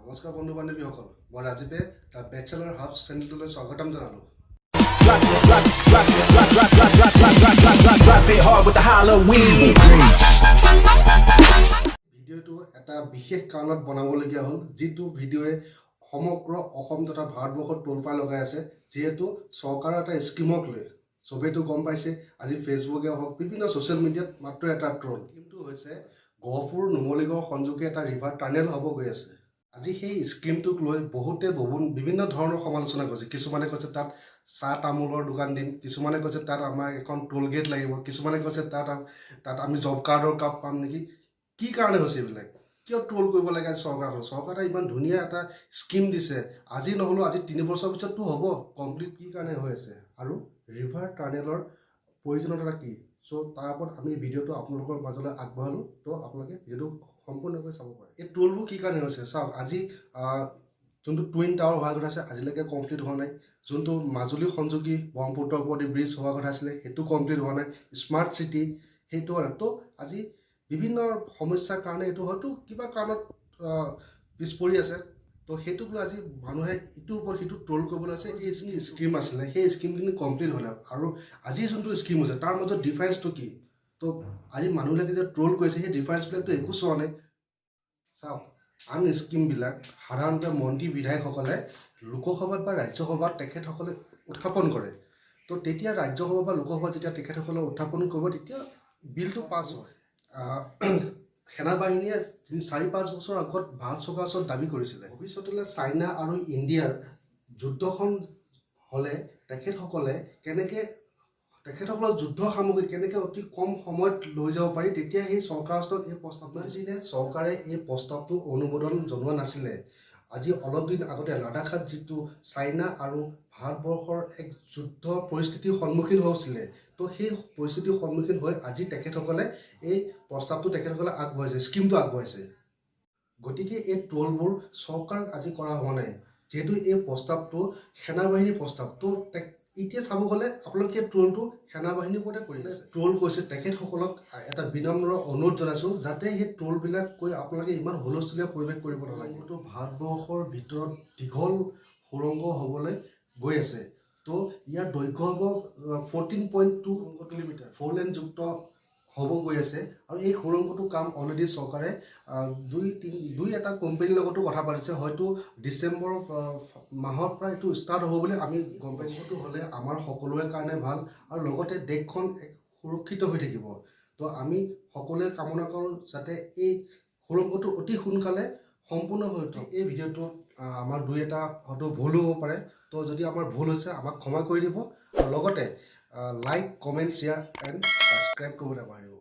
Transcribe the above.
নমস্কাৰ বন্ধু বান্ধৱীসকল, মই ৰাজীৱে দ্য বেচেলৰ হাউচ চেনেলটোলৈ স্বাগতম জনালোঁ। ভিডিঅ'টো এটা বিশেষ কাৰণত বনাবলগীয়া হ'ল, যিটো ভিডিঅ'য়ে সমগ্ৰ অসম তথা ভাৰতবৰ্ষত তোলপাৰ লগাই আছে। যিহেতু চৰকাৰৰ এটা স্কিমক লৈ চবেইতো গম পাইছে, আজি ফেচবুকে হওক বিভিন্ন ছ'চিয়েল মিডিয়াত মাত্ৰ এটা ট্ৰল। কিন্তু হৈছে গহপুৰ নুমলীগড় সংযোগে এটা ৰিভাৰ টানেল হ'ব গৈ আছে। আজি সেই স্কিমটোক লৈ বহুতে বিভিন্ন ধৰণৰ সমালোচনা কৰিছে। কিছুমানে কৈছে তাত চাহ তামোলৰ দোকান দিম, কিছুমানে কৈছে তাত আমাৰ এখন টোল গেট লাগিব, কিছুমানে কৈছে তাত আমি জব কাৰ্ডৰ কাপ পাম নেকি। কি কাৰণে হৈছে এইবিলাক? কিয় ট্ৰল কৰিব লাগে চৰকাৰখন? চৰকাৰে ইমান ধুনীয়া এটা স্কিম দিছে, আজি নহ'লেও আজি 3 বছৰ পিছততো হ'ব কমপ্লিট। কি কাৰণে হৈ আছে আৰু ৰিভাৰ টানেলৰ প্ৰয়োজনীয়তা কি? চ' তাৰ ওপৰত আমি ভিডিঅ'টো আপোনালোকৰ মাজলৈ আগবঢ়ালোঁ। তো আপোনালোকে ভিডিঅ'টো সম্পূৰ্ণকৈ চাব পাৰে। এই ট্ৰলবোৰ কি কাৰণে হৈছে চাওক, আজি যোনটো টুইন টাৱাৰ হোৱাৰ কথা আছে আজিলৈকে কমপ্লিট হোৱা নাই। যোনটো মাজুলী সংযোগী ব্ৰহ্মপুত্ৰ ওপৰেদি ব্ৰিজ হোৱাৰ কথা আছিলে সেইটো কমপ্লিট হোৱা নাই। স্মাৰ্ট চিটি সেইটো হোৱা নাই। তো আজি বিভিন্ন সমস্যাৰ কাৰণে এইটো হয়তো কিবা কাৰণত পিছ পৰি আছে। তো সেইটোক লৈ আজি মানুহে ইটোৰ ওপৰত সিটো ট্ৰল কৰিবলৈ আছে। এই স্কিম আছিলে সেই স্কিমখিনি কমপ্লিট হোৱা নাই, আৰু আজি যোনটো স্কিম হৈছে তাৰ মাজত ডিফাৰেঞ্চটো কি? তো আজি মানুহবিলাকে যে ট্ৰল কৰিছে সেই ডিফাৰেঞ্চবিলাকতো একো চোৱা নাই। চাওক, আন স্কিমবিলাক সাধাৰণতে মন্ত্ৰী বিধায়কসকলে লোকসভাত বা ৰাজ্যসভাত তেখেতসকলে উত্থাপন কৰে। তো তেতিয়া ৰাজ্যসভা বা লোকসভাত যেতিয়া তেখেতসকলে উত্থাপন কৰিব তেতিয়া বিলটো পাছ হয়। সেনাবাহিনীয়ে 4-5 বছৰ আগত ভাৰত চৰকাৰৰ ওচৰত দাবী কৰিছিলে ভৱিষ্যতলৈ চাইনা আৰু ইণ্ডিয়াৰ যুদ্ধখন হ'লে তেখেতসকলৰ যুদ্ধ সামগ্ৰী কেনেকৈ অতি কম সময়ত লৈ যাব পাৰি, তেতিয়া সেই চৰকাৰৰ ওচৰত এই প্ৰস্তাৱটো আছিলে। চৰকাৰে এই প্ৰস্তাৱটো অনুমোদন জনোৱা নাছিলে। আজি অলপ দিন আগতে লাডাখত যিটো চাইনা আৰু ভাৰতবৰ্ষৰ এক যুদ্ধ পৰিস্থিতিৰ সন্মুখীন হৈছিলে, তো সেই পৰিস্থিতিৰ সন্মুখীন হৈ আজি তেখেতসকলে এই প্ৰস্তাৱটো আগবঢ়াইছে, স্কিমটো আগবঢ়াইছে। গতিকে এই ট্ৰলবোৰ চৰকাৰক আজি কৰা হোৱা নাই, যিহেতু এই প্ৰস্তাৱটো সেনাবাহিনীৰ প্ৰস্তাৱ। তো এতিয়া চাব গ'লে আপোনালোকে ট্ৰলটো সেনাবাহিনীৰ ওপৰতে কৰি আছে। ট্ৰল কৰিছে তেখেতসকলক এটা বিনম্ৰ অনুৰোধ জনাইছোঁ যাতে সেই ট্ৰলবিলাক কৈ আপোনালোকে ইমান হুলস্থুলীয়া পৰিৱেশ কৰিব নালাগে। এইটো ভাৰতবৰ্ষৰ ভিতৰত দীঘল সুৰংগ হ'বলৈ গৈ আছে। তো ইয়াৰ দৈৰ্ঘ্য হ'ব 14.2 কিলোমিটাৰ, 4 লেনযুক্ত হ'ব গৈ আছে। আৰু এই সুৰংগটোৰ কাম অলৰেডি চৰকাৰে দুই এটা কোম্পানীৰ লগতো কথা পাতিছে। হয়তো ডিচেম্বৰ মাহৰ পৰা এইটো ষ্টাৰ্ট হ'ব বুলি আমি গম পাইছোঁ। এইটো হ'লে আমাৰ সকলোৰে কাৰণে ভাল আৰু লগতে দেশখন সুৰক্ষিত হৈ থাকিব। তো আমি সকলোৱে কামনা কৰোঁ যাতে এই সুৰংগটো অতি সোনকালে সম্পূৰ্ণ হৈ উঠে। এই ভিডিঅ'টোত আমাৰ দুই এটা হয়তো ভুল হ'ব পাৰে। তো যদি আমাৰ ভুল হৈছে আমাক ক্ষমা কৰি দিব, আৰু লগতে like, comment, share and subscribe কৰিব নাপাহৰিব।